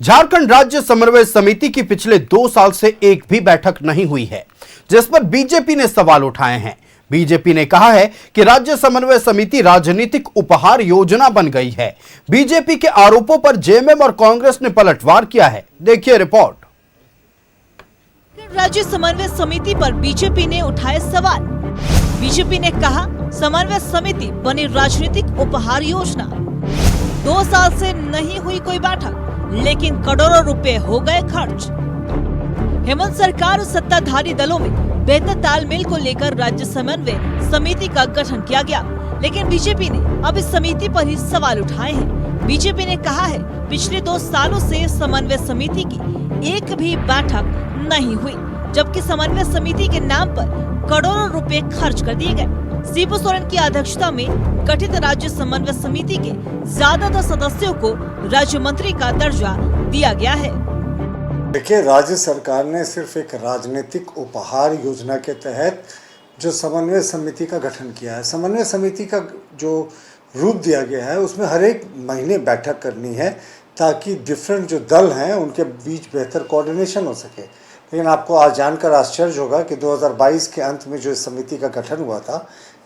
झारखंड राज्य समन्वय समिति की पिछले 2 साल से एक भी बैठक नहीं हुई है, जिस पर बीजेपी ने सवाल उठाए हैं। बीजेपी ने कहा है कि राज्य समन्वय समिति राजनीतिक उपहार योजना बन गई है। बीजेपी के आरोपों पर जेएमएम और कांग्रेस ने पलटवार किया है। देखिए रिपोर्ट। राज्य समन्वय समिति पर बीजेपी ने उठाए सवाल। बीजेपी ने कहा समन्वय समिति बनी राजनीतिक उपहार योजना। 2 साल से नहीं हुई कोई बैठक, लेकिन करोड़ों रुपए हो गए खर्च। हेमंत सरकार और सत्ताधारी दलों में बेहतर तालमेल को लेकर राज्य समन्वय समिति का गठन किया गया, लेकिन बीजेपी ने अब इस समिति पर ही सवाल उठाए हैं। बीजेपी ने कहा है पिछले 2 सालों से समन्वय समिति की एक भी बैठक नहीं हुई, जबकि समन्वय समिति के नाम पर करोड़ों रुपए खर्च कर दिए गए। शिबू सोरेन की अध्यक्षता में गठित राज्य समन्वय समिति के ज्यादातर सदस्यों को राज्य मंत्री का दर्जा दिया गया है। देखिए, राज्य सरकार ने सिर्फ एक राजनीतिक उपहार योजना के तहत जो समन्वय समिति का गठन किया है। समन्वय समिति का जो रूप दिया गया है उसमें हर एक महीने बैठक करनी है ताकि डिफरेंट जो दल हैं उनके बीच बेहतर कोऑर्डिनेशन हो सके। लेकिन आपको आज जानकर आश्चर्य होगा कि 2022 के अंत में जो इस समिति का गठन हुआ था,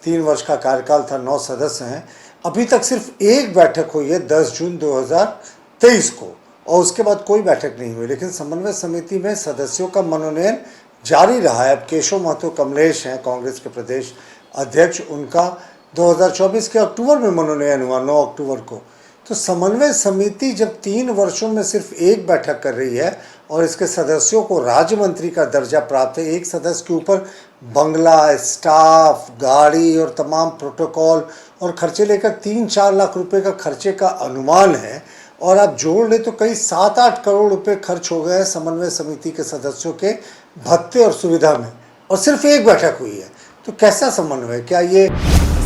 3 वर्ष का कार्यकाल था, 9 सदस्य हैं, अभी तक सिर्फ एक बैठक हुई है 10 जून 2023 को, और उसके बाद कोई बैठक नहीं हुई। लेकिन समन्वय समिति में सदस्यों का मनोनयन जारी रहा है। अब केशव महतो कमलेश हैं कांग्रेस के प्रदेश अध्यक्ष, उनका 2024 के अक्टूबर में मनोनयन हुआ, 9 अक्टूबर को। तो समन्वय समिति जब 3 वर्षों में सिर्फ एक बैठक कर रही है और इसके सदस्यों को राज्य मंत्री का दर्जा प्राप्त है, एक सदस्य के ऊपर बंगला, स्टाफ, गाड़ी और तमाम प्रोटोकॉल और खर्चे लेकर 3-4 लाख रुपए का खर्चे का अनुमान है, और आप जोड़ ले तो कई 7-8 करोड़ रुपए खर्च हो गए समन्वय समिति के सदस्यों के भत्ते और सुविधा में, और सिर्फ एक बैठक हुई है। तो कैसा समन्वय? क्या ये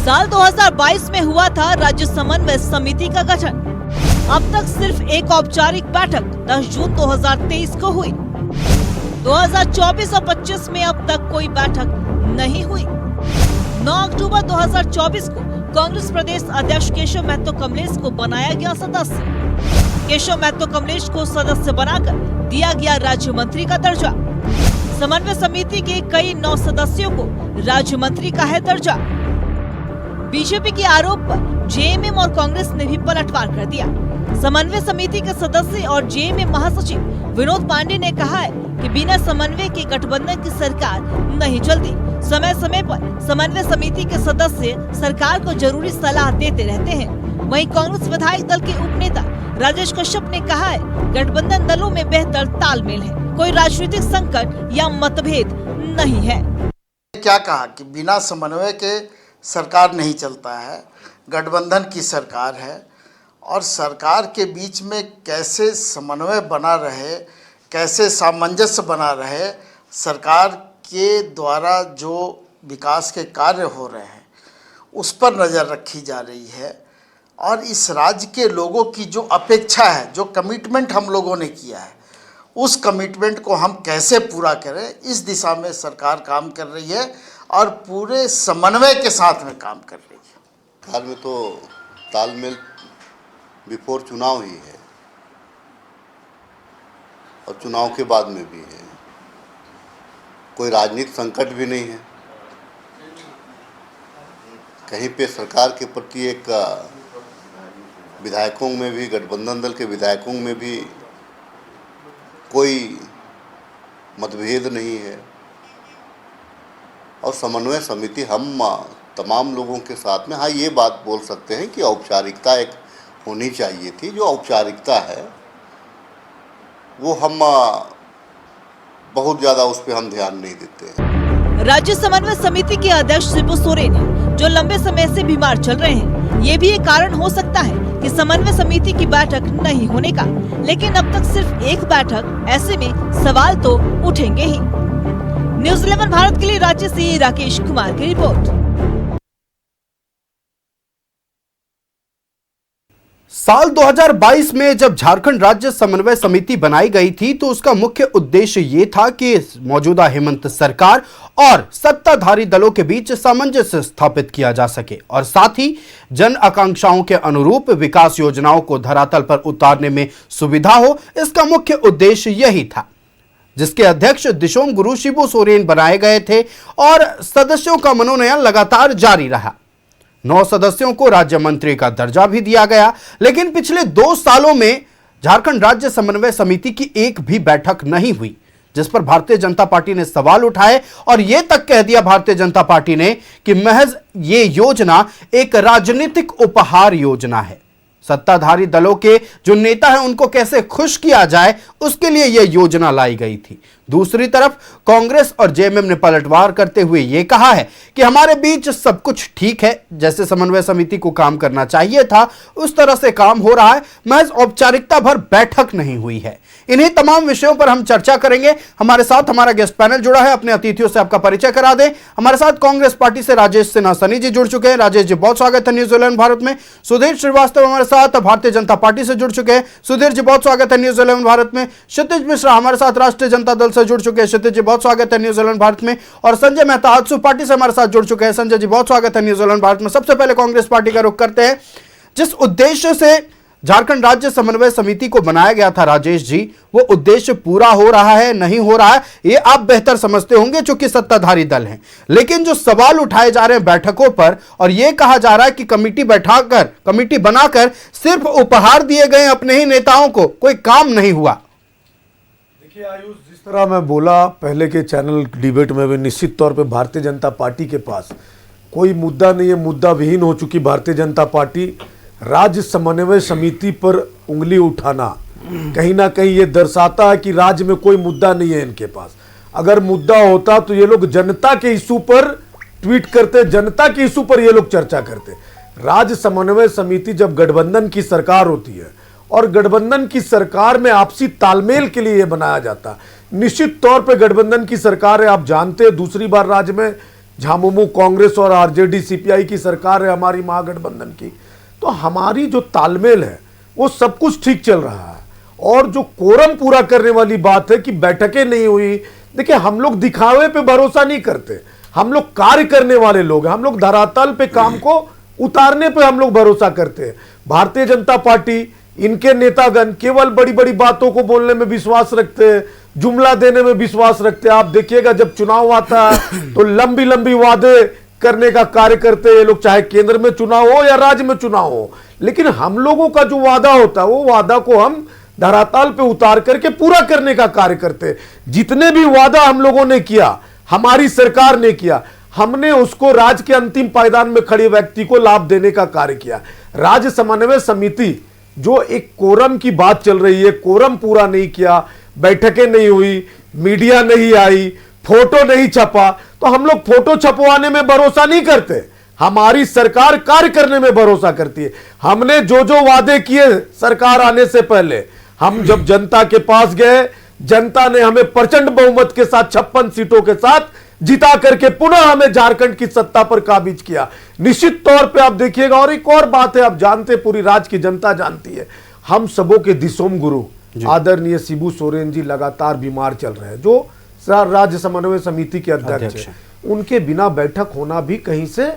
साल 2022 में हुआ था राज्य समन्वय समिति का गठन। अब तक सिर्फ एक औपचारिक बैठक 10 जून 2023 को हुई। 2024 और 25 में अब तक कोई बैठक नहीं हुई। 9 अक्टूबर 2024 को कांग्रेस प्रदेश अध्यक्ष केशव महतो कमलेश को बनाया गया सदस्य। केशव महतो कमलेश को सदस्य बनाकर दिया गया राज्य मंत्री का दर्जा। समन्वय समिति के कई 9 सदस्यों को राज्य मंत्री का है दर्जा। बीजेपी के आरोप पर जेएमएम और कांग्रेस ने भी पलटवार कर दिया। समन्वय समिति के सदस्य और जेएमएम महासचिव विनोद पांडे ने कहा है कि बिना समन्वय के गठबंधन की सरकार नहीं चलती। समय समय पर समन्वय समिति के सदस्य सरकार को जरूरी सलाह देते रहते हैं। वहीं कांग्रेस विधायक दल के उपनेता राजेश कश्यप ने कहा है गठबंधन दलों में बेहतर तालमेल है, कोई राजनीतिक संकट या मतभेद नहीं है। क्या कहा कि बिना समन्वय के सरकार नहीं चलता है, गठबंधन की सरकार है, और सरकार के बीच में कैसे समन्वय बना रहे, कैसे सामंजस्य बना रहे, सरकार के द्वारा जो विकास के कार्य हो रहे हैं उस पर नज़र रखी जा रही है। और इस राज्य के लोगों की जो अपेक्षा है, जो कमिटमेंट हम लोगों ने किया है, उस कमिटमेंट को हम कैसे पूरा करें, इस दिशा में सरकार काम कर रही है और पूरे समन्वय के साथ में काम कर रही है। हाल में तो तालमेल बिफोर चुनाव ही है और चुनाव के बाद में भी है। कोई राजनीतिक संकट भी नहीं है। कहीं पे सरकार के प्रति एक विधायकों में भी, गठबंधन दल के विधायकों में भी कोई मतभेद नहीं है। और समन्वय समिति हम तमाम लोगों के साथ में, हाँ, ये बात बोल सकते हैं कि औपचारिकता एक होनी चाहिए थी। जो औपचारिकता है वो हम बहुत ज़्यादा उस पर हम ध्यान नहीं देते हैं। राज्य समन्वय समिति के अध्यक्ष शिबू सोरेन है, जो लंबे समय से बीमार चल रहे हैं। ये भी एक कारण हो सकता है कि समन्वय समिति की बैठक नहीं होने का, लेकिन अब तक सिर्फ एक बैठक, ऐसे में सवाल तो उठेंगे ही। न्यूज़ 11 भारत के लिए रांची से राकेश कुमार की रिपोर्ट। साल 2022 में जब झारखंड राज्य समन्वय समिति बनाई गई थी तो उसका मुख्य उद्देश्य ये था कि मौजूदा हेमंत सरकार और सत्ताधारी दलों के बीच सामंजस्य स्थापित किया जा सके और साथ ही जन आकांक्षाओं के अनुरूप विकास योजनाओं को धरातल पर उतारने में सुविधा हो। इसका मुख्य उद्देश्य यही था, जिसके अध्यक्ष दिशोम गुरु शिबू सोरेन बनाए गए थे और सदस्यों का मनोनयन लगातार जारी रहा। 9 सदस्यों को राज्य मंत्री का दर्जा भी दिया गया, लेकिन पिछले 2 सालों में झारखंड राज्य समन्वय समिति की एक भी बैठक नहीं हुई, जिस पर भारतीय जनता पार्टी ने सवाल उठाए और यह तक कह दिया भारतीय जनता पार्टी ने कि महज ये योजना एक राजनीतिक उपहार योजना है। सत्ताधारी दलों के जो नेता हैं उनको कैसे खुश किया जाए, उसके लिए यह योजना लाई गई थी। दूसरी तरफ कांग्रेस और जेएमएम ने पलटवार करते हुए यह कहा है कि हमारे बीच सब कुछ ठीक है, जैसे समन्वय समिति को काम करना चाहिए था उस तरह से काम हो रहा है, महज औपचारिकता भर बैठक नहीं हुई है। इन्हीं तमाम विषयों पर हम चर्चा करेंगे। हमारे साथ हमारा गेस्ट पैनल जुड़ा है, अपने अतिथियों से आपका परिचय करा दें। हमारे साथ कांग्रेस पार्टी से राजेश सिन्हा सनी जी जुड़ चुके हैं। राजेश जी, बहुत स्वागत है न्यूज़ 11 भारत में। सुधीर श्रीवास्तव हमारे साथ भारतीय जनता पार्टी से जुड़ चुके हैं। सुधीर जी, बहुत स्वागत है न्यूज़ 11 भारत में। क्षितिज मिश्रा हमारे साथ राष्ट्रीय जनता दल से जुड़ चुके हैं। क्षितिज जी, बहुत स्वागत है न्यूज़ 11 भारत में। और संजय मेहता आजसू पार्टी से हमारे साथ जुड़ चुके हैं। संजय जी, बहुत स्वागत है न्यूज़ 11 भारत में। सबसे पहले कांग्रेस पार्टी का रुख करते हैं। जिस उद्देश्य से झारखंड राज्य समन्वय समिति को बनाया गया था राजेश जी, वो उद्देश्य पूरा हो रहा है नहीं हो रहा है ये आप बेहतर समझते होंगे चूंकि सत्ताधारी दल हैं। लेकिन जो सवाल उठाए जा रहे हैं बैठकों पर और ये कहा जा रहा है कि कमेटी बनाकर सिर्फ उपहार दिए गए अपने ही नेताओं को, कोई काम नहीं हुआ। देखिए आयुष, जिस तरह मैं बोला पहले के चैनल डिबेट में भी, निश्चित तौर पे भारतीय जनता पार्टी के पास कोई मुद्दा नहीं है, मुद्दा विहीन हो चुकी भारतीय जनता पार्टी। राज्य समन्वय समिति पर उंगली उठाना कहीं ना कहीं ये दर्शाता है कि राज्य में कोई मुद्दा नहीं है इनके पास। अगर मुद्दा होता तो ये लोग जनता के इशू पर ट्वीट करते, जनता के इशू पर ये लोग चर्चा करते। राज्य समन्वय समिति जब गठबंधन की सरकार होती है और गठबंधन की सरकार में आपसी तालमेल के लिए ये बनाया जाता, निश्चित तौर पर गठबंधन की सरकार है, आप जानते हैं दूसरी बार राज्य में झामुमो कांग्रेस और आरजेडी सीपीआई की सरकार है हमारी महागठबंधन की, तो हमारी जो तालमेल है वो सब कुछ ठीक चल रहा है। और जो कोरम पूरा करने वाली बात है कि बैठकें नहीं हुई, देखिए हम लोग दिखावे पे भरोसा नहीं करते, हम लोग कार्य करने वाले लोग हैं, हम लोग धरातल पे काम को उतारने पे हम लोग भरोसा करते हैं। भारतीय जनता पार्टी, इनके नेतागण केवल बड़ी बड़ी बातों को बोलने में विश्वास रखते हैं, जुमला देने में विश्वास रखते हैं। आप देखिएगा जब चुनाव आता है तो लंबी लंबी वादे करने का कार्य करते हैं ये लोग, चाहे केंद्र में चुनाव हो या राज्य में चुनाव हो। लेकिन हम लोगों का जो वादा होता है वो वादा को हम धरातल पे उतार करके पूरा करने का कार्य करते हैं। जितने भी वादा हम लोगों ने किया, हमारी सरकार ने किया, हमने उसको राज्य के अंतिम पायदान में खड़े व्यक्ति को लाभ देने का कार्य किया। राज्य समन्वय समिति जो एक कोरम की बात चल रही है, कोरम पूरा नहीं किया, बैठकें नहीं हुई, मीडिया नहीं आई, फोटो नहीं छपा, तो हम लोग फोटो छपवाने में भरोसा नहीं करते, हमारी सरकार कार्य करने में भरोसा करती है। हमने जो जो वादे किए सरकार आने से पहले, हम जब जनता के पास गए, जनता ने हमें प्रचंड बहुमत के साथ 56 सीटों के साथ जिता करके पुनः हमें झारखंड की सत्ता पर काबिज किया। निश्चित तौर पे आप देखिएगा। और एक और बात है, आप जानते, पूरी राज्य की जनता जानती है, हम सबों के दिशोम गुरु आदरणीय शिबू सोरेन जी लगातार बीमार चल रहे हैं, जो राज्य समन्वय समिति के अध्यक्ष हैं। उनके बिना बैठक होना भी कहीं से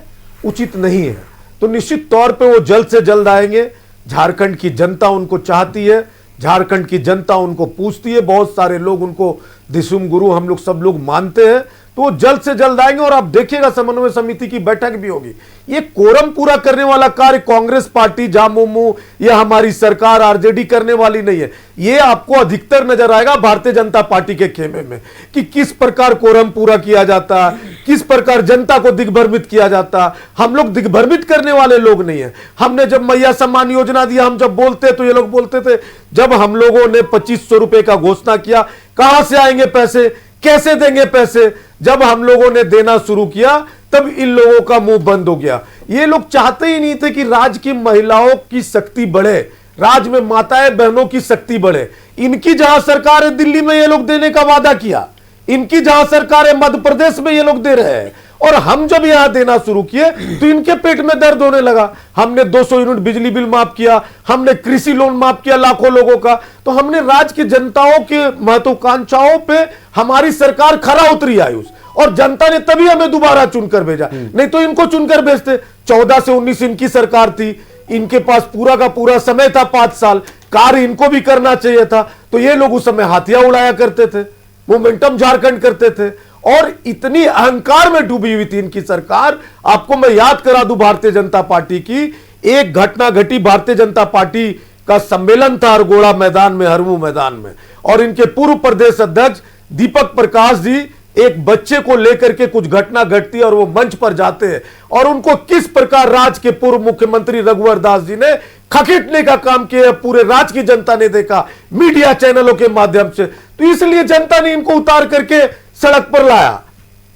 उचित नहीं है। तो निश्चित तौर पे वो जल्द से जल्द आएंगे। झारखंड की जनता उनको चाहती है, झारखंड की जनता उनको पूछती है, बहुत सारे लोग उनको दिशुम गुरु हम लोग सब लोग मानते हैं, तो वो जल्द से जल्द आएंगे। और आप देखिएगा समन्वय समिति की बैठक भी होगी। ये कोरम पूरा करने वाला कार्य कांग्रेस पार्टी, झामुमो या हमारी सरकार आरजेडी करने वाली नहीं है। ये आपको अधिकतर नजर आएगा भारतीय जनता पार्टी के खेमे में कि किस प्रकार कोरम पूरा किया जाता, किस प्रकार जनता को दिग्भ्रमित किया जाता। हम लोग दिग्भ्रमित करने वाले लोग नहीं है। हमने जब मैया सम्मान योजना दिया, हम जब बोलते तो ये लोग बोलते थे, जब हम लोगों ने 2500 रुपए का घोषणा किया, कहां से आएंगे पैसे, कैसे देंगे पैसे, जब हम लोगों ने देना शुरू किया तब इन लोगों का मुंह बंद हो गया। ये लोग चाहते ही नहीं थे कि राज्य की महिलाओं की शक्ति बढ़े, राज्य में माताएं बहनों की शक्ति बढ़े। इनकी जहां सरकार है दिल्ली में, ये लोग देने का वादा किया, इनकी जहां सरकार है मध्य प्रदेश में, ये लोग दे रहे हैं। और हम जब यहां देना शुरू किए तो इनके पेट में दर्द होने लगा। हमने 200 यूनिट बिजली बिल माफ किया, हमने कृषि लोन माफ किया लाखों लोगों का। तो हमने राज्य की जनताओं के महत्वाकांक्षाओं पे हमारी सरकार खरा उतरी आयुष, और जनता ने तभी हमें दोबारा चुनकर भेजा, नहीं तो इनको चुनकर भेजते। 14 से 19 इनकी सरकार थी, इनके पास पूरा का पूरा समय था 5 साल, कार्य इनको भी करना चाहिए था। तो ये लोग उस समय हाथियां उड़ाया करते थे, मोमेंटम झारखंड करते थे, और इतनी अहंकार में डूबी हुई थी इनकी सरकार। आपको मैं याद करा दूं, भारतीय जनता पार्टी की एक घटना घटी। भारतीय जनता पार्टी का सम्मेलन था हरगोड़ा मैदान में, हरमू मैदान में, और इनके पूर्व प्रदेश अध्यक्ष दीपक प्रकाश जी एक बच्चे को लेकर के कुछ घटना घटती है और वो मंच पर जाते हैं, और उनको किस प्रकार राज्य के पूर्व मुख्यमंत्री रघुवर दास जी ने खकीटने का काम किया, पूरे राज्य की जनता ने देखा मीडिया चैनलों के माध्यम से। तो इसलिए जनता ने इनको उतार करके सड़क पर लाया।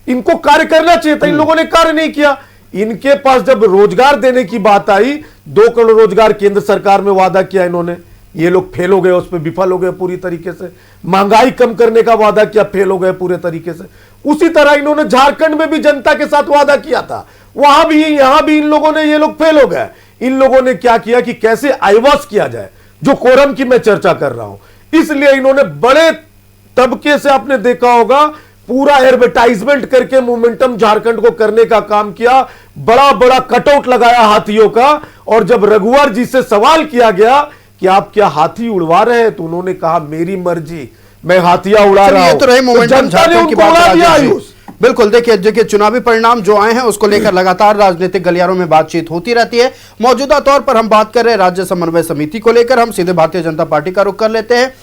इनको कार्य करना चाहिए था, इन लोगों ने कार्य नहीं किया। इनके पास जब रोजगार देने की बात आई, 2 करोड़ रोजगार केंद्र सरकार में वादा किया इन्होंने, ये लोग फेल हो गए, उस पर विफल हो गए पूरी तरीके से। महंगाई कम करने का वादा किया, फेल हो गए पूरे तरीके से। उसी तरह इन्होंने झारखंड में भी जनता के साथ वादा किया था, वहां भी यहां भी इन लोगों ने, ये लोग फेल हो गए। इन लोगों ने क्या किया कि कैसे आईवॉश किया जाए, जो कोरम की मैं चर्चा कर रहा हूं। इसलिए इन्होंने बड़े तबके से, आपने देखा होगा, पूरा एडवर्टाइजमेंट करके मोमेंटम झारखंड को करने का काम किया। बड़ा बड़ा कटआउट लगाया हाथियों का, और जब रघुवर जी से सवाल किया गया कि आप क्या हाथी उड़वा रहे हैं, तो उन्होंने कहा मेरी मर्जी, मैं हाथिया उड़ा रहा हूं। ये तो रही मोमेंटम झारखंड की बात। आयुष बिल्कुल, देखिए चुनावी परिणाम जो आए हैं उसको लेकर लगातार राजनीतिक गलियारों में बातचीत होती रहती है। मौजूदा तौर पर हम बात कर रहे हैं राज्य समन्वय समिति को लेकर। हम सीधे भारतीय जनता पार्टी का रुख कर लेते हैं।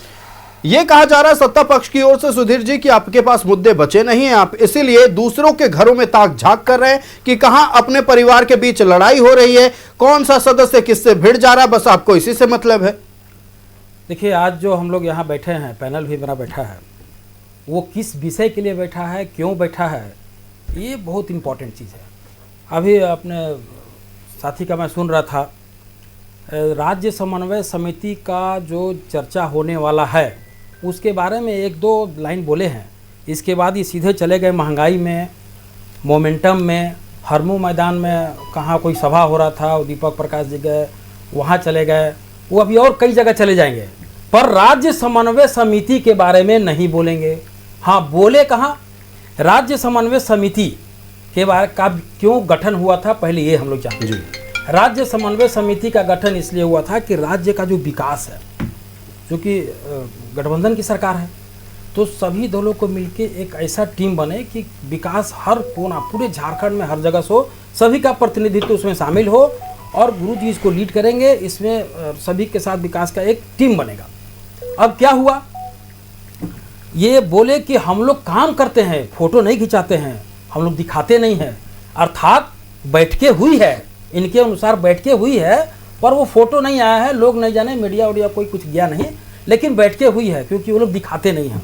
यह कहा जा रहा है सत्ता पक्ष की ओर से, सुधीर जी, कि आपके पास मुद्दे बचे नहीं हैं, आप इसीलिए दूसरों के घरों में ताक झांक कर रहे हैं कि कहां अपने परिवार के बीच लड़ाई हो रही है, कौन सा सदस्य किससे भिड़ जा रहा है, बस आपको इसी से मतलब है। देखिए, आज जो हम लोग यहाँ बैठे हैं, पैनल भी मेरा बैठा है, वो किस विषय के लिए बैठा है, क्यों बैठा है, ये बहुत इम्पोर्टेंट चीज़ है। अभी अपने साथी का मैं सुन रहा था, राज्य समन्वय समिति का जो चर्चा होने वाला है उसके बारे में 1-2 लाइन बोले हैं। इसके बाद ये सीधे चले गए महंगाई में, मोमेंटम में, हरमू मैदान में कहाँ कोई सभा हो रहा था, दीपक प्रकाश जी गए, वहाँ चले गए। वो अभी और कई जगह चले जाएंगे, पर राज्य समन्वय समिति के बारे में नहीं बोलेंगे। हाँ, बोले कहाँ, राज्य समन्वय समिति के बारे का क्यों गठन हुआ था, पहले ये हम लोग जानते हैं। राज्य समन्वय समिति का गठन इसलिए हुआ था कि राज्य का जो विकास है, जो कि गठबंधन की सरकार है, तो सभी दलों को मिलके एक ऐसा टीम बने कि विकास हर कोना, पूरे झारखंड में हर जगह से हो, सभी का प्रतिनिधित्व उसमें शामिल हो, और गुरु जी इसको लीड करेंगे, इसमें सभी के साथ विकास का एक टीम बनेगा। अब क्या हुआ, ये बोले कि हम लोग काम करते हैं, फोटो नहीं खिंचाते हैं, हम लोग दिखाते नहीं हैं। अर्थात बैठकें हुई है, इनके अनुसार बैठकें हुई है, पर वो फोटो नहीं आया है, लोग नहीं जाने, मीडिया उडिया कोई कुछ गया नहीं, लेकिन बैठकें हुई है, क्योंकि वो लोग दिखाते नहीं हैं।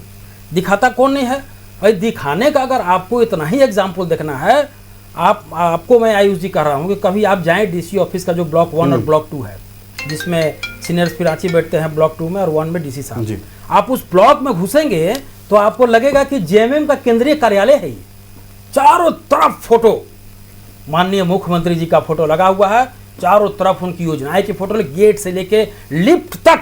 दिखाता कौन नहीं है भाई? दिखाने का अगर आपको इतना ही एग्जाम्पल देखना है, आपको मैं आयुष जी कह रहा हूँ कि कभी आप जाएं डीसी ऑफिस का जो ब्लॉक 1 और ब्लॉक 2 है, जिसमें सीनियर एस्पिरेंसी बैठते हैं ब्लॉक 2 में, और 1 में डीसी साहब। आप उस ब्लॉक में घुसेंगे तो आपको लगेगा कि जेएमएम का केंद्रीय कार्यालय है। चारों तरफ फोटो, माननीय मुख्यमंत्री जी का फोटो लगा हुआ है, चारों तरफ उनकी योजनाएं की फोटो, गेट से लेके लिफ्ट तक,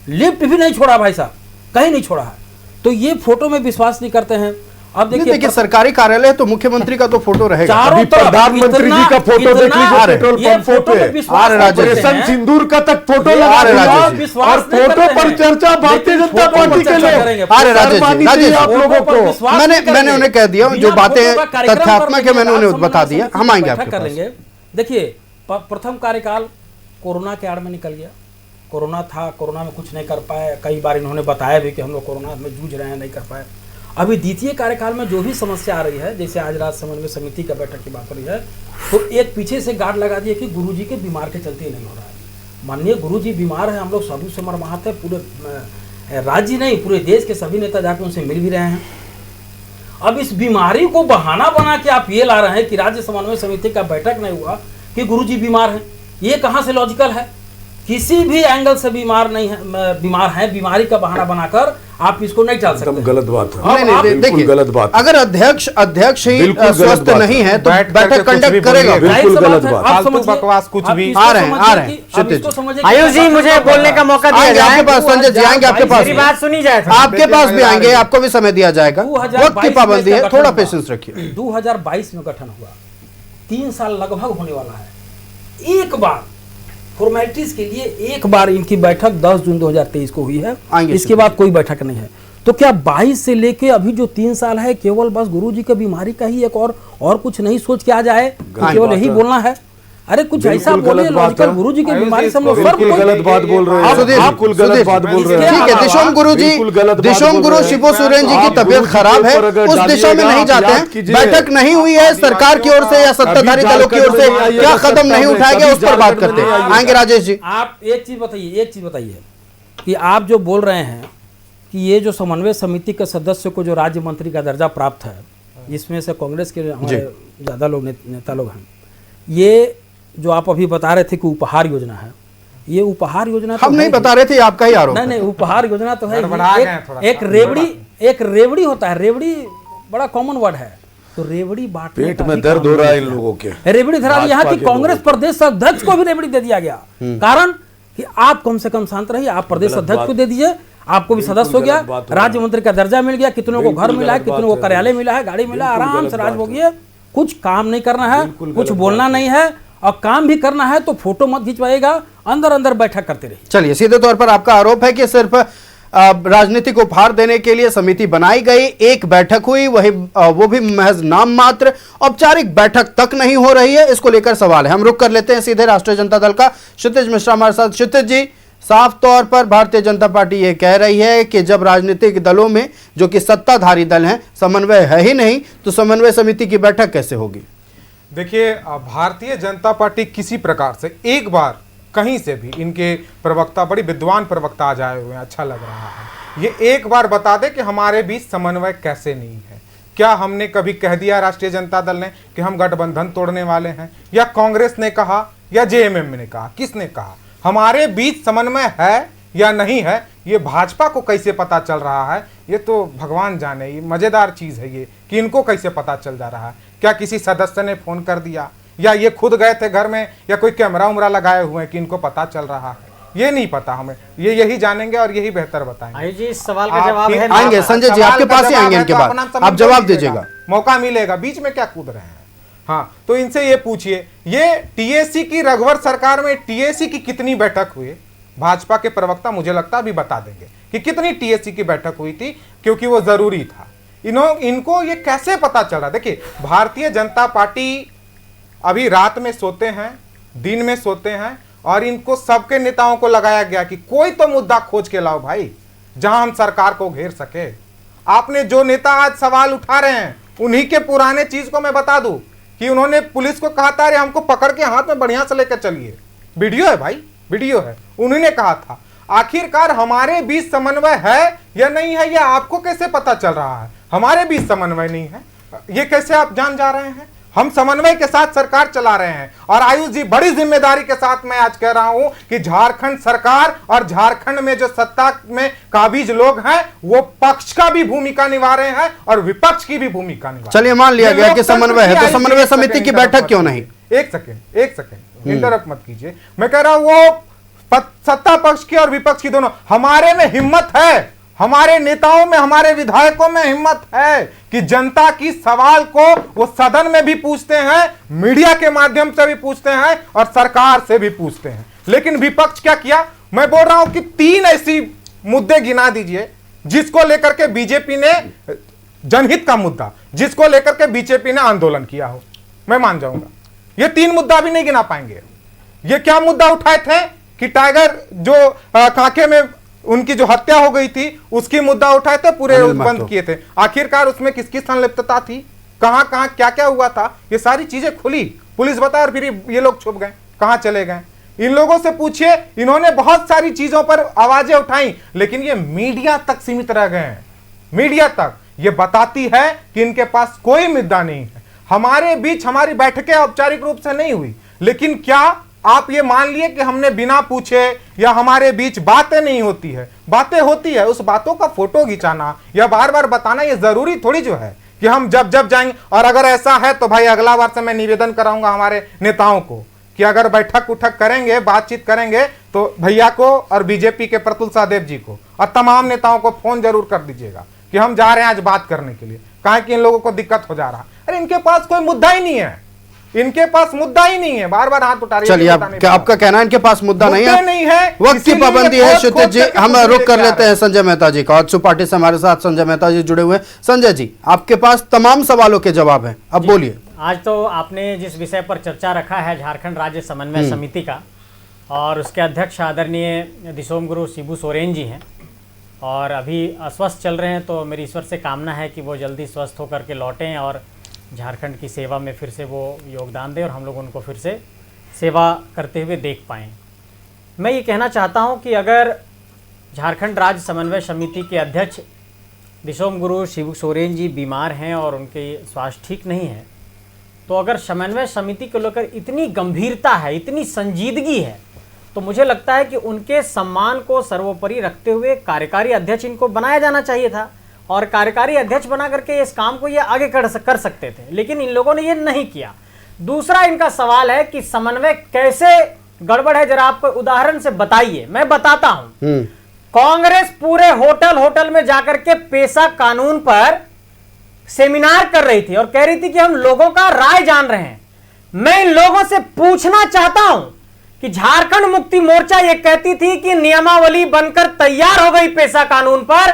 लिफ्ट भी नहीं छोड़ा भाई साहब, कहीं नहीं छोड़ा है। तो ये फोटो में विश्वास नहीं करते हैं। अब देखिए, सरकारी कार्यालय है तो मुख्यमंत्री का तो फोटो रहेगा। चारों प्रधानमंत्री जी का फोटो देख लीजिए, पेट्रोल पंपों पे ऑपरेशन सिंदूर का तक फोटो लगा दिया, और फोटो पर चर्चा भारतीय जनता पार्टी के लिए। अरे राजेश, आप लोगों को मैंने उन्हें कह दिया, जो बातें तथ्यात्मक है मैंने उन्हें बता दिया। हम आएंगे आपके कर लेंगे। देखिए, प्रथम कार्यकाल कोरोना के आड़ में निकल गया, कोरोना था, कोरोना में कुछ नहीं कर पाए, कई बार इन्होंने बताया भी कि हम लोग कोरोना में जूझ रहे हैं, नहीं कर पाए। अभी द्वितीय कार्यकाल में जो भी समस्या आ रही है, जैसे आज राज्य समन्वय समिति का बैठक की बात हो रही है, तो एक पीछे से गार्ड लगा दिया कि गुरुजी के बीमार के चलते ही नहीं हो रहा है। माननीय गुरुजी बीमार है, हम लोग सबू से मरमाहत है, पूरे राज्य नहीं पूरे देश के सभी नेता जाकर उनसे मिल भी रहे हैं। अब इस बीमारी को बहाना बना के आप ये ला रहे हैं कि राज्य समन्वय समिति का बैठक नहीं हुआ कि गुरुजी बीमार हैं, ये कहाँ से लॉजिकल है? किसी भी एंगल से बीमार नहीं है, बीमार है, बीमारी का बहाना बनाकर आप इसको नहीं टाल सकते। एकदम गलत बात है। नहीं, नहीं, बिल्कुल देखिए, गलत बात। अगर अध्यक्ष ही बिल्कुल गलत स्वस्थ बात नहीं है तो बैठ बैठक करके कुछ कंडक्ट भी करेगा। बोलिए। बिल्कुल जाहिर सी गलत है, बात। आप फालतू समझिए- बकवास कुछ आप भी। इसको आ रहे हैं, समझिए आ रहे हैं, कि- आप क्षितिज इसको जी। समझिए कि आयुष जी, मुझे बोलने का मौका दिया आएंगे आपके जाए। पास, संजय जी आएंगे आपके पास। मेरी बात सुनी जाए थोड़ा। आपके पास भी आएंगे, आपको भी समय दिया जाएगा। 2022 वक्त की पाबंदी में है, इसका थोड़ा गठन हुआ। पेशेंस रखिए। 2022 में गठन हुआ, 3 साल लगभग होने वाला है। एक बार फॉर्मेलिटीज के लिए एक बार इनकी बैठक 10 जून 2023 को हुई है, आएंगे इसके बाद कोई बैठक नहीं है। तो क्या 22 से लेके अभी जो 3 साल है केवल बस गुरुजी की बीमारी का ही एक और कुछ नहीं सोच के आ जाए, केवल यही बोलना है? अरे कुछ ऐसा बिल्कुल बोलिए गलत बात लॉजिकल, है। गुरुजी की आयुष बीमारी जी, से हम लोग इसको फर्क बिल्कुल कोई- गलत बात बोल रहे हैं। सुधीर, बिल्कुल गलत सुधीर, बात बोल रहे इसके हैं। ठीक है, अलावा दिशोम गुरु जी, बिल्कुल गलत बात दिशोम बोल गुरु रहे हैं। शिबू सोरेन जी की आप तबीयत गुरु जी खराब के है, ऊपर अगर उस दिशा में डालिएगा, नहीं आप जाते याद हैं। कीजिए। बैठक नहीं हुई है सरकार की ओर से या सत्ताधारी अभी दलों की ओर से, झारखंड में नहीं क्या आइएगा, कदम नहीं सत्ता में, उठाया गया, कभी उस पर बात झारखंड में करते हैं। नहीं आइएगा। आएंगे राजेश जी। आप एक चीज बताइए कि आप जो बोल रहे हैं कि ये जो समन्वय समिति के सदस्य को जो राज्य मंत्री का दर्जा प्राप्त है, जिसमें से कांग्रेस के हमारे ज़्यादा लोग नेता लोग हैं, ये जो आप अभी बता रहे थे कि उपहार योजना है, ये उपहार योजना तो हम नहीं है बता रहे थे, आपका ही आरोप नहीं, उपहार योजना तो है गड़बड़ा ही। गए थोड़ा एक रेवड़ी होता है, रेवड़ी बड़ा कॉमन वर्ड है, तो रेवड़ी बांटने पेट का में भी दर्द काम हो रहा है नहीं इन किया। लोगों के। रेवड़ी धरा दी यहाँ की भाजपा के कांग्रेस लोगों प्रदेश अध्यक्ष को भी रेवड़ी दे दिया गया। कारण कि आप कम से कम शांत रहिए, आप प्रदेश अध्यक्ष को दे दीजिए, आपको भी सदस्य हो गया, गलत बात हो रहा है। राज्य मंत्री का दर्जा मिल गया, कितनों को घर बिल्कुल मिला है, गलत कितनों को बात है। कार्यालय मिला है, गाड़ी मिला, बिल्कुल आराम गलत से राज बात भोगिए। कुछ काम नहीं करना है, बिल्कुल कुछ गलत बोलना नहीं है, और काम भी करना है तो फोटो मत खिंचवाइएगा, अंदर अंदर बैठक करते रहिए। चलिए, सीधे तौर पर आपका आरोप है कि सिर्फ राजनीतिक उपहार देने के लिए समिति बनाई गई, एक बैठक हुई, वो भी महज नाम मात्र, औपचारिक बैठक तक नहीं हो रही है, इसको लेकर सवाल है। हम रुक कर लेते हैं सीधे राष्ट्रीय जनता दल का क्षितिज मिश्रा हमारे साथ। क्षितिज जी, साफ तौर पर भारतीय जनता पार्टी ये कह रही है कि जब राजनीतिक दलों में जो कि सत्ताधारी दल हैं समन्वय है ही नहीं, तो समन्वय समिति की बैठक कैसे होगी? देखिए, भारतीय जनता पार्टी किसी प्रकार से एक बार कहीं से भी, इनके प्रवक्ता बड़ी विद्वान प्रवक्ता आ जाए हुए हैं, अच्छा लग रहा है, ये एक बार बता दे कि हमारे बीच समन्वय कैसे नहीं है। क्या हमने कभी कह दिया राष्ट्रीय जनता दल ने कि हम गठबंधन तोड़ने वाले हैं, या कांग्रेस ने कहा, या जेएमएम ने कहा, किसने कहा? हमारे बीच समन्वय है या नहीं है, ये भाजपा को कैसे पता चल रहा है, ये तो भगवान जाने। ये मजेदार चीज है ये कि इनको कैसे पता चल जा रहा है। क्या किसी सदस्य ने फोन कर दिया, या ये खुद गए थे घर में, या कोई कैमरा उमरा लगाए हुए हैं कि इनको पता चल रहा है? ये नहीं पता हमें, ये यही जानेंगे और यही बेहतर बताएंगे। आयुष जी, इस सवाल का जवाब है आएंगे संजय जी, आपके पास ही आएंगे इनके बाद, आप जवाब दीजिएगा, मौका मिलेगा, बीच में क्या कूद रहे हैं। हाँ, तो इनसे ये पूछिए, ये टीएसी की रघुवर सरकार में टीएसी की कितनी बैठक हुई? भाजपा के प्रवक्ता मुझे लगता अभी बता देंगे कि कितनी टीएसी की बैठक हुई थी, क्योंकि वो जरूरी था। इनको ये कैसे पता चला? देखिए, भारतीय जनता पार्टी अभी रात में सोते हैं, दिन में सोते हैं, और इनको सबके नेताओं को लगाया गया कि कोई तो मुद्दा खोज के लाओ भाई, जहां हम सरकार को घेर सके। आपने जो नेता आज सवाल उठा रहे हैं, उन्हीं के पुराने चीज को मैं बता दूं कि उन्होंने पुलिस को कहा था, अरे हमको पकड़ के हाथ में बढ़िया से लेकर चलिए। वीडियो है भाई, वीडियो है, उन्होंने कहा था। आखिरकार हमारे बीच समन्वय है या नहीं है, यह आपको कैसे पता चल रहा है? हमारे बीच समन्वय नहीं है, ये कैसे आप जान जा रहे हैं? हम समन्वय के साथ सरकार चला रहे हैं। और आयुष जी, बड़ी जिम्मेदारी के साथ मैं आज कह रहा हूं कि झारखंड सरकार और झारखंड में जो सत्ता में काबिज लोग हैं, वो पक्ष का भी भूमिका निभा रहे हैं और विपक्ष की भी भूमिका निभा रहे हैं। चलिए, मान लिया गया कि समन्वय है, तो आयुष जी, समन्वय एक समिति सेकंड की इंटरप्ट बैठक मत क्यों नहीं? कीजिए। एक सेकंड इंटरप्ट मत कीजिए। मैं कह रहा हूं वो सत्ता पक्ष की और विपक्ष की दोनों, हमारे में हिम्मत है, हमारे नेताओं में, हमारे विधायकों में हिम्मत है कि जनता की सवाल को वो सदन में भी पूछते हैं, मीडिया के माध्यम से भी पूछते हैं, और सरकार से भी पूछते हैं। लेकिन विपक्ष क्या किया? मैं बोल रहा हूं कि 3 ऐसी मुद्दे गिना दीजिए जिसको लेकर के बीजेपी ने, जनहित का मुद्दा जिसको लेकर के बीजेपी ने आंदोलन किया हो, मैं मान जाऊंगा। ये 3 मुद्दा भी नहीं गिना पाएंगे। ये क्या मुद्दा उठाए थे कि टाइगर जो कांके में उनकी जो हत्या हो गई थी, उसकी मुद्दा उठाए थे, पूरे बंद किए थे। आखिरकार उसमें किसकी संलिप्तता थी, कहां कहां क्या क्या हुआ था, ये सारी चीजें खुली, पुलिस बता, और फिर ये लोग छुप गए, कहां चले गए? इन लोगों से पूछिए, इन्होंने बहुत सारी चीजों पर आवाजें उठाई, लेकिन ये मीडिया तक सीमित रह गए हैं। मीडिया तक ये बताती है कि इनके पास कोई मुद्दा नहीं है। हमारे बीच हमारी बैठकें औपचारिक रूप से नहीं हुई, लेकिन क्या आप ये मान लिए कि हमने बिना पूछे या हमारे बीच बातें नहीं होती है, बातें होती है। उस बातों का फोटो खिंचाना या बार बार बताना ये जरूरी थोड़ी जो है कि हम जब जब जाएंगे। और अगर ऐसा है तो भाई अगला बार से मैं निवेदन कराऊंगा हमारे नेताओं को कि अगर बैठक उठक करेंगे, बातचीत करेंगे तो भैया को और बीजेपी के प्रतुल सहदेव जी को और तमाम नेताओं को फोन जरूर कर दीजिएगा कि हम जा रहे हैं आज बात करने के लिए। कहा कि इन लोगों को दिक्कत हो जा रहा है। अरे इनके पास कोई मुद्दा ही नहीं है, इनके पास मुद्दा ही नहीं है, बार बार हाथ उठा रही है। चलिए आपका कहना है इनके पास मुद्दा नहीं है, वक्त की पाबंदी है। क्षितिज जी, हम रुक कर लेते हैं संजय मेहता जी का। ऑक्सू पार्टी से हमारे साथ संजय मेहता जी जुड़े हुए हैं। संजय जी, आपके पास तमाम सवालों के जवाब हैं, अब बोलिए। आज तो आपने जिस विषय पर चर्चा रखा है झारखंड राज्य समन्वय समिति का, और उसके अध्यक्ष आदरणीय दिसोम गुरु शिबू सोरेन जी हैं, और अभी अस्वस्थ चल रहे हैं, तो मेरी ईश्वर से कामना है कि वो जल्दी स्वस्थ होकर के लौटें और झारखंड की सेवा में फिर से वो योगदान दें और हम लोग उनको फिर से सेवा करते हुए देख पाएँ। मैं ये कहना चाहता हूँ कि अगर झारखंड राज्य समन्वय समिति के अध्यक्ष दिसोम गुरु शिबू सोरेन जी बीमार हैं और उनके स्वास्थ्य ठीक नहीं है, तो अगर समन्वय समिति को लेकर इतनी गंभीरता है, इतनी संजीदगी है, तो मुझे लगता है कि उनके सम्मान को सर्वोपरि रखते हुए कार्यकारी अध्यक्ष इनको बनाया जाना चाहिए था, और कार्यकारी अध्यक्ष बना करके इस काम को ये आगे कर सकते थे, लेकिन इन लोगों ने ये नहीं किया। दूसरा इनका सवाल है कि समन्वय कैसे गड़बड़ है, जरा आप उदाहरण से बताइए। मैं बताता हूं। कांग्रेस पूरे होटल में जाकर के पेशा कानून पर सेमिनार कर रही थी और कह रही थी कि हम लोगों का राय जान रहे हैं। मैं इन लोगों से पूछना चाहता हूं कि झारखंड मुक्ति मोर्चा ये कहती थी कि नियमावली बनकर तैयार हो गई पेशा कानून पर,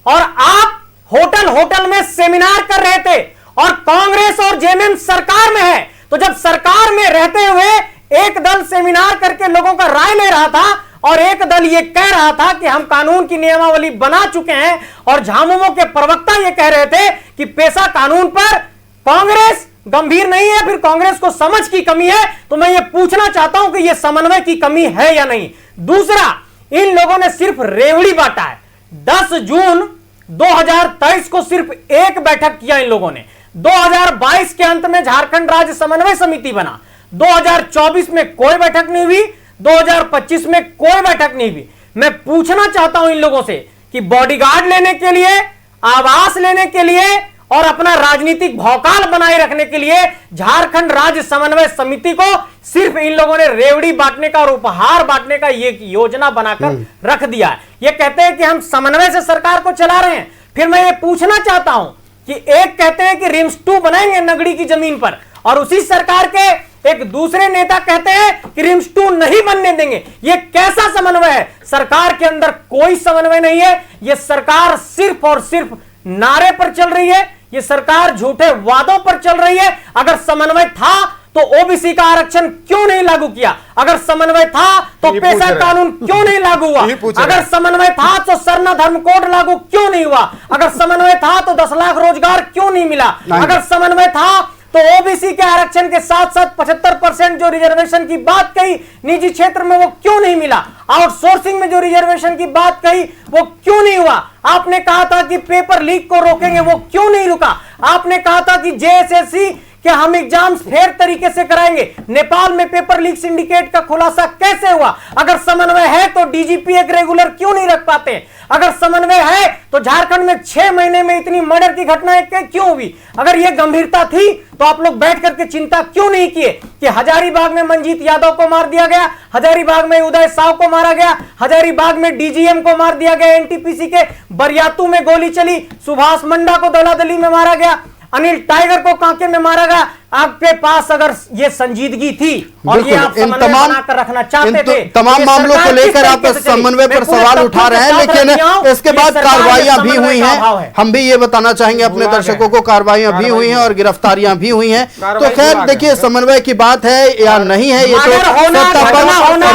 और आप होटल में सेमिनार कर रहे थे, और कांग्रेस और जेएमएम सरकार में है। तो जब सरकार में रहते हुए एक दल सेमिनार करके लोगों का राय ले रहा था और एक दल ये कह रहा था कि हम कानून की नियमावली बना चुके हैं, और झामुमो के प्रवक्ता ये कह रहे थे कि पेशा कानून पर कांग्रेस गंभीर नहीं है, फिर कांग्रेस को समझ की कमी है। तो मैं ये पूछना चाहता हूं कि ये समन्वय की कमी है या नहीं। दूसरा, इन लोगों ने सिर्फ रेवड़ी बांटा है। 10 जून 2023 को सिर्फ एक बैठक किया इन लोगों ने। 2022 के अंत में झारखंड राज्य समन्वय समिति बना। 2024 में कोई बैठक नहीं हुई, 2025 में कोई बैठक नहीं हुई। मैं पूछना चाहता हूं इन लोगों से कि बॉडीगार्ड लेने के लिए, आवास लेने के लिए और अपना राजनीतिक भौकाल बनाए रखने के लिए झारखंड राज्य समन्वय समिति को सिर्फ इन लोगों ने रेवड़ी बांटने का और उपहार बांटने का ये योजना बनाकर रख दिया है। ये कहते हैं कि हम समन्वय से सरकार को चला रहे हैं। फिर मैं ये पूछना चाहता हूं कि एक कहते हैं कि रिम्स 2 बनाएंगे नगड़ी की जमीन पर, और उसी सरकार के एक दूसरे नेता कहते हैं कि रिम्स 2 नहीं बनने देंगे। ये कैसा समन्वय है? सरकार के अंदर कोई समन्वय नहीं है। ये सरकार सिर्फ और सिर्फ नारे पर चल रही है, ये सरकार झूठे वादों पर चल रही है। अगर समन्वय था तो ओबीसी का आरक्षण क्यों नहीं लागू किया? अगर समन्वय था तो पेशा कानून क्यों नहीं लागू हुआ? अगर समन्वय था तो सरना धर्म कोड लागू क्यों नहीं हुआ? अगर समन्वय था तो 10 लाख रोजगार क्यों नहीं मिला? अगर समन्वय था तो ओबीसी के आरक्षण के साथ साथ 75% जो रिजर्वेशन की बात कही निजी क्षेत्र में वो क्यों नहीं मिला? आउटसोर्सिंग में जो रिजर्वेशन की बात कही वो क्यों नहीं हुआ? आपने कहा था कि पेपर लीक को रोकेंगे, वो क्यों नहीं रुका? आपने कहा था कि जेएसएससी कि हम एग्जाम्स फेयर तरीके से कराएंगे। नेपाल में पेपर लीक सिंडिकेट का खुलासा कैसे हुआ? अगर समन्वय है तो डीजीपी एक रेगुलर क्यों नहीं रख पाते? अगर समन्वय है तो झारखंड में 6 महीने में इतनी मर्डर की घटनाएं क्यों हुई? अगर यह गंभीरता थी तो आप लोग बैठ करके चिंता क्यों नहीं किए कि हजारीबाग में मंजीत यादव को मार दिया गया, हजारीबाग में उदय साव को मारा गया, हजारीबाग में डीजीएम को मार दिया गया, एनटीपीसी के बरियातू में गोली चली, सुभाष मंडा को दलादली में मारा गया, अनिल टाइगर को कांके में मारा गया। आपके पास अगर ये संजीदगी थी और ये आप समन्वय बनाकर रखना चाहते थे, तमाम मामलों को लेकर आप समन्वय पर सवाल उठा रहे हैं, लेकिन इसके बाद कार्रवाइयां भी हुई हैं। हम भी ये बताना चाहेंगे अपने दर्शकों को, कार्रवाइयां भी हुई हैं और गिरफ्तारियां भी हुई हैं। तो खैर देखिए, समन्वय की बात है या नहीं है ये तो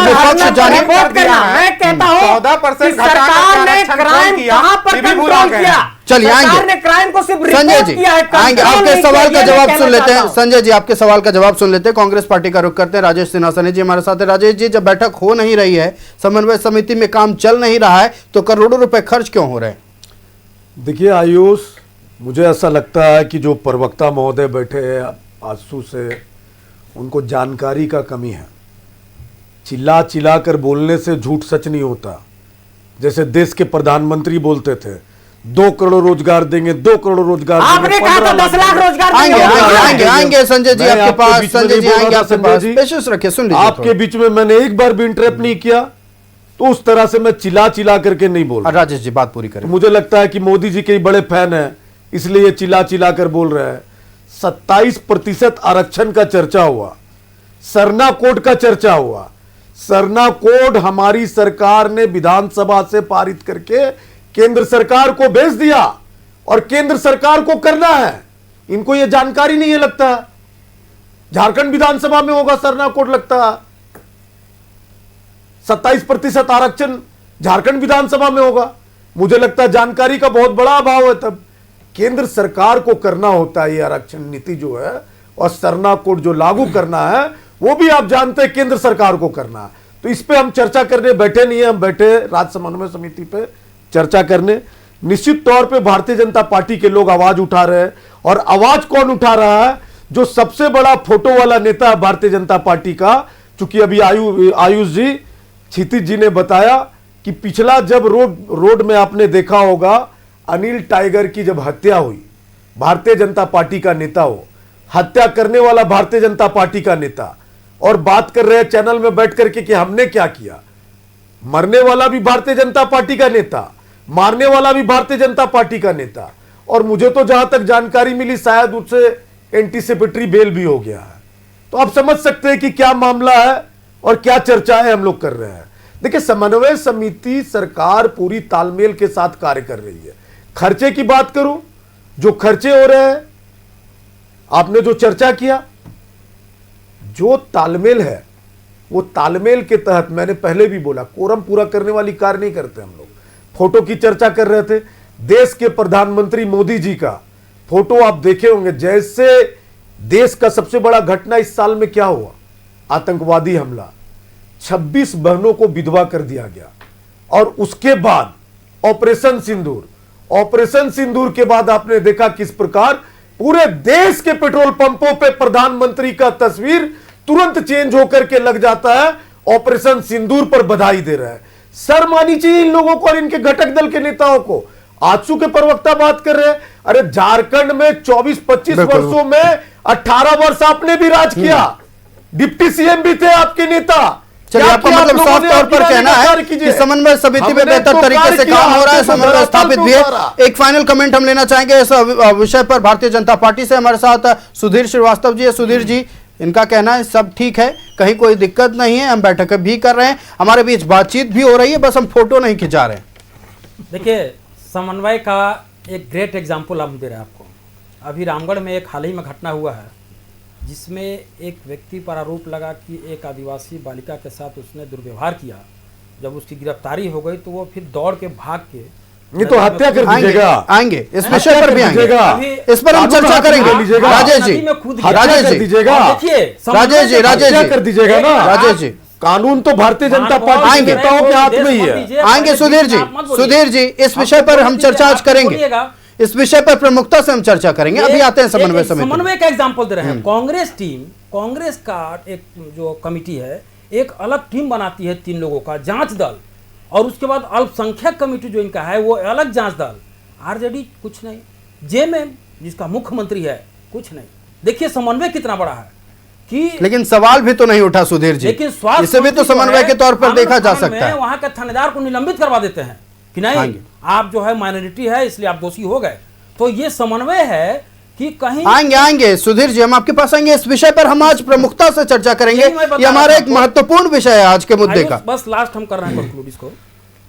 विपक्ष जाने। मैं कहता हूं 14% सरकार ने क्राइम कहां पर कंट्रोल किया? चलिए आएंगे क्राइम को सिर्फ संजय जी, आएंगे आपके सवाल का जवाब सुन लेते हैं। संजय जी, आपके सवाल का जवाब सुन लेते हैं। कांग्रेस पार्टी का रुख करते हैं। राजेश सिन्हा जी हमारे साथ है। राजेश जी, जब बैठक हो नहीं रही है, समन्वय समिति में काम चल नहीं रहा है, तो करोड़ों रुपए खर्च क्यों हो रहे हैं? देखिए आयुष, मुझे ऐसा लगता है कि जो प्रवक्ता महोदय बैठे हैं आजसू से, उनको जानकारी का कमी है। चिल्ला चिल्ला कर बोलने से झूठ सच नहीं होता। जैसे देश के प्रधानमंत्री बोलते थे 2 करोड़ रोजगार देंगे, 2 करोड़ रोजगार आपने कहा था 10 लाख रोजगार आएंगे आएंगे आएंगे संजय जी आपके पास, संजय जी आएंगे आपके पास, जी। पेशेंस रखिए, सुन लीजिए आपके बीच में मैंने एक बार भी इंटरप्ट नहीं किया, तो उस तरह से मैं चिल्ला चिल्ला करके नहीं बोल रहा। राजेश जी बात पूरी करें। मुझे लगता है कि मोदी जी के बड़े फैन हैं, इसलिए ये चिल्ला चिल्ला कर बोल रहे हैं। 27% आरक्षण का चर्चा हुआ, सरना कोड का चर्चा हुआ। सरना कोड हमारी सरकार ने विधानसभा से पारित करके केंद्र सरकार को भेज दिया और केंद्र सरकार को करना है। इनको यह जानकारी नहीं है, लगता झारखंड विधानसभा में होगा सरना कोड, लगता 27% आरक्षण झारखंड विधानसभा में होगा। मुझे लगता है जानकारी का बहुत बड़ा अभाव है। तब केंद्र सरकार को करना होता है ये आरक्षण नीति जो है, और सरना कोड जो लागू करना है वो भी आप जानते हैं केंद्र सरकार को करना है। तो इस पे हम चर्चा करने बैठे नहीं है, हम बैठे राज्य समन्वय समिति पे चर्चा करने। निश्चित तौर पे भारतीय जनता पार्टी के लोग आवाज उठा रहे हैं, और आवाज कौन उठा रहा है? जो सबसे बड़ा फोटो वाला नेता है भारतीय जनता पार्टी का। चूंकि अभी आयुष जी, क्षितिज जी ने बताया कि पिछला जब रोड में आपने देखा होगा अनिल टाइगर की जब हत्या हुई, भारतीय जनता पार्टी का नेता हो, हत्या करने वाला भारतीय जनता पार्टी का नेता, और बात कर रहे हैं चैनल में बैठ करके कि हमने क्या किया। मरने वाला भी भारतीय जनता पार्टी का नेता, मारने वाला भी भारतीय जनता पार्टी का नेता, और मुझे तो जहां तक जानकारी मिली शायद उससे एंटीसिपेटरी बेल भी हो गया है। तो आप समझ सकते हैं कि क्या मामला है और क्या चर्चा है हम लोग कर रहे हैं। देखिए, समन्वय समिति सरकार पूरी तालमेल के साथ कार्य कर रही है। खर्चे की बात करूं, जो खर्चे हो रहे हैं, आपने जो चर्चा किया, जो तालमेल है वो तालमेल के तहत, मैंने पहले भी बोला, कोरम पूरा करने वाली कार्य नहीं करते हम लोग। फोटो की चर्चा कर रहे थे, देश के प्रधानमंत्री मोदी जी का फोटो आप देखे होंगे। जैसे देश का सबसे बड़ा घटना इस साल में क्या हुआ, आतंकवादी हमला, 26 बहनों को विधवा कर दिया गया, और उसके बाद ऑपरेशन सिंदूर के बाद आपने देखा किस प्रकार पूरे देश के पेट्रोल पंपों पे प्रधानमंत्री का तस्वीर तुरंत चेंज होकर के लग जाता है, ऑपरेशन सिंदूर पर बधाई दे रहा है। शर्म आनी चाहिए इन लोगों को और इनके घटक दल के नेताओं को। आजसू के प्रवक्ता बात कर रहे हैं, अरे झारखंड में 24-25 वर्षों में 18 वर्ष आपने भी राज किया, डिप्टी सीएम भी थे आपके नेता। चलिए, आपका मतलब साफ तौर पर कहना है कि समन्वय समिति में बेहतर तरीके से काम हो रहा है, समन्वय स्थापित भी है। एक फाइनल कमेंट हम लेना चाहेंगे इस विषय पर भारतीय जनता पार्टी से। हमारे साथ सुधीर श्रीवास्तव जी है। सुधीर जी, इनका कहना है सब ठीक है, कहीं कोई दिक्कत नहीं है, हम बैठक भी कर रहे हैं, हमारे बीच बातचीत भी हो रही है, बस हम फोटो नहीं खिंचा रहे हैं। देखिए, समन्वय का एक ग्रेट एग्जाम्पल हम दे रहे हैं आपको। अभी रामगढ़ में एक हाल ही में घटना हुआ है जिसमें एक व्यक्ति पर आरोप लगा कि एक आदिवासी बालिका के साथ उसने दुर्व्यवहार किया। जब उसकी गिरफ्तारी हो गई तो वो फिर दौड़ के भाग के, ये तो हत्या कर दीजिएगा। आएंगे इस विषय पर भी आएंगे, इस पर हम चर्चा करेंगे। राजेश जी, कर दीजिएगा ना राजेश जी। कानून तो भारतीय जनता पार्टी के नेताओं के हाथ में ही है। आएंगे सुधीर जी, इस विषय पर हम चर्चा आज करेंगे, इस विषय पर प्रमुखता से हम चर्चा करेंगे। अभी आते हैं समन्वय समिति। समन्वय का एग्जांपल दे रहे हैं। कांग्रेस टीम, कांग्रेस का एक जो कमिटी है, एक अलग टीम बनाती है 3 लोगों का जांच दल, और उसके बाद अल्पसंख्यक कमेटी जो इनका है वो अलग जांच दल। आरजेडी कुछ नहीं, जेएमएम जिसका मुख्यमंत्री है कुछ नहीं। देखिए समन्वय कितना बड़ा है कि, लेकिन सवाल भी तो नहीं उठा सुधीर जी, लेकिन स्वास्थ्य इसे भी तो समन्वय के तौर पर देखा जा सकता है। वहां के थानेदार को निलंबित करवा देते हैं कि नहीं, आप जो है माइनॉरिटी है इसलिए आप दोषी हो गए। तो ये समन्वय है कि कहीं आएंगे सुधीर जी, हम आपके पास आएंगे। इस विषय पर हम आज प्रमुखता से चर्चा करेंगे, ये हमारा एक महत्वपूर्ण विषय है आज के मुद्दे का। बस लास्ट हम कर रहे हैं कंक्लूड इसको,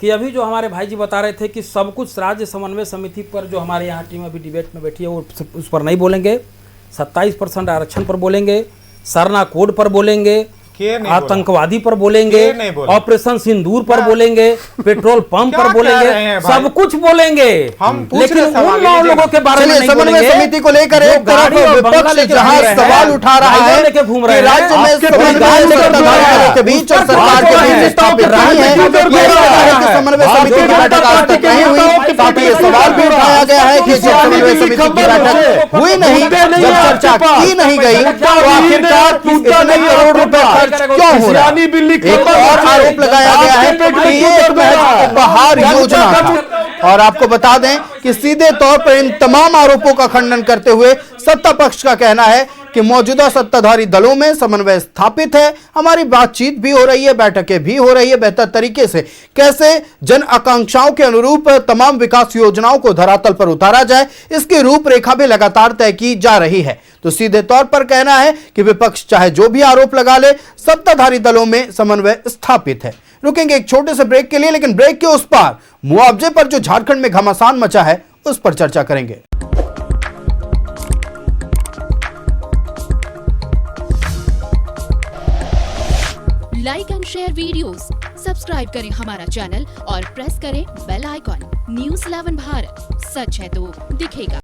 कि अभी जो हमारे भाई जी बता रहे थे कि सब कुछ राज्य समन्वय समिति पर जो हमारे यहाँ टीम अभी डिबेट में बैठी है वो उस पर नहीं बोलेंगे, 27% आरक्षण पर बोलेंगे, सरना कोड पर बोलेंगे, आतंकवादी पर बोलेंगे, ऑपरेशन सिंदूर पर बोलेंगे, पेट्रोल पंप पर बोलेंगे, सब कुछ बोलेंगे, लेकिन उन लोगों के बारे में नहीं बोलेंगे। समन्वय समिति को लेकर एक तरफ विपक्ष जहां सवाल उठा रहा है कि राज्य में के बीच और सरकार के बीच स्थापित नहीं है, समन्वय समिति की बैठक आज तक नहीं हुई, साथ ही ये सवाल भी उठाया कहा गया है कि जब समन्वय समिति की बैठक हुई नहीं, जब चर्चा की नहीं गई, तो आखिरकार इतने करोड़ रुपए खर्च क्यों हो रहा है? एक और आरोप लगाया गया है कि ये एक महज उपहार योजना था। और आपको बता दें कि सीधे तौर पर इन तमाम आरोपों का खंडन करते हुए सत्ता पक्ष का कहना है कि मौजूदा सत्ताधारी दलों में समन्वय स्थापित है, हमारी बातचीत भी हो रही है, बैठकें भी हो रही है बेहतर तरीके से। कैसे जन आकांक्षाओं के अनुरूप तमाम विकास योजनाओं को धरातल पर उतारा जाए, इसकी रूपरेखा भी लगातार तय की जा रही है। तो सीधे तौर पर कहना है कि विपक्ष चाहे जो भी आरोप लगा ले, सत्ताधारी दलों में समन्वय स्थापित है। रुकेंगे एक छोटे से ब्रेक के लिए, लेकिन ब्रेक के उस पार मुआवजे पर जो झारखंड में घमासान मचा है उस पर चर्चा करेंगे। Like and share videos, subscribe करें हमारा चैनल और प्रेस करें बेल आइकॉन। न्यूज़ 11 भारत, सच है तो दिखेगा।